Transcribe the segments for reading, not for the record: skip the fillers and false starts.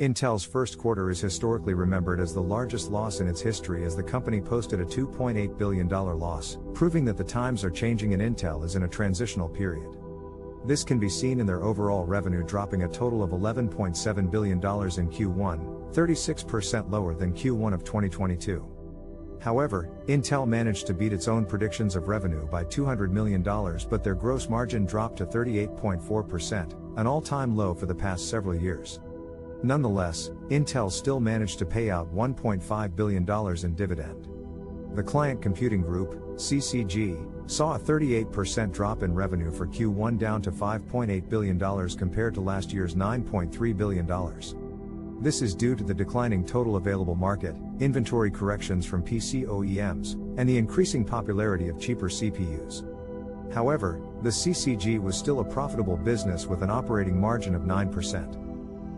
Intel's first quarter is historically remembered as the largest loss in its history as the company posted a $2.8 billion loss, proving that the times are changing and Intel is in a transitional period. This can be seen in their overall revenue dropping a total of $11.7 billion in Q1, 36% lower than Q1 of 2022. However, Intel managed to beat its own predictions of revenue by $200 million, but their gross margin dropped to 38.4%, an all-time low for the past several years. Nonetheless, Intel still managed to pay out $1.5 billion in dividend. The Client Computing Group, CCG, saw a 38% drop in revenue for Q1 down to $5.8 billion compared to last year's $9.3 billion. This is due to the declining total available market, inventory corrections from PC OEMs, and the increasing popularity of cheaper CPUs. However, the CCG was still a profitable business with an operating margin of 9%.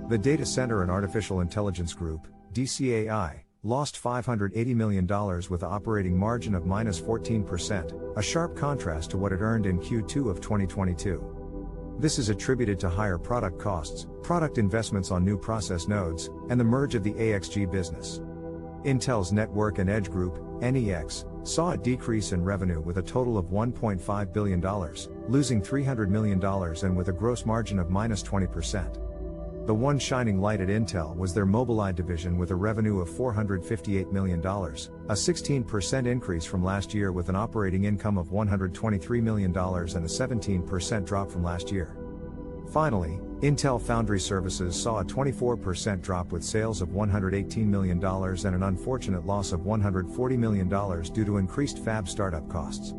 The Data Center and Artificial Intelligence Group, DCAI, lost $580 million with an operating margin of -14%, a sharp contrast to what it earned in Q2 of 2022. This is attributed to higher product costs, product investments on new process nodes, and the merge of the AXG business. Intel's Network and Edge Group, NEX, saw a decrease in revenue with a total of $1.5 billion, losing $300 million and with a gross margin of -20%. The one shining light at Intel was their Mobileye division with a revenue of $458 million, a 16% increase from last year with an operating income of $123 million and a 17% drop from last year. Finally, Intel Foundry Services saw a 24% drop with sales of $118 million and an unfortunate loss of $140 million due to increased fab startup costs.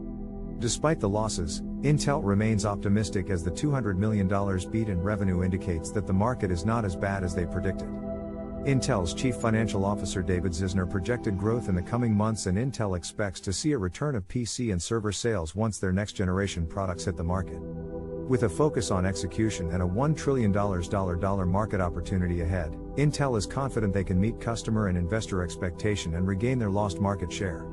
Despite the losses, Intel remains optimistic as the $200 million beat in revenue indicates that the market is not as bad as they predicted. Intel's Chief Financial Officer David Zinsner projected growth in the coming months, and Intel expects to see a return of PC and server sales once their next-generation products hit the market. With a focus on execution and a $1 trillion market opportunity ahead, Intel is confident they can meet customer and investor expectation and regain their lost market share.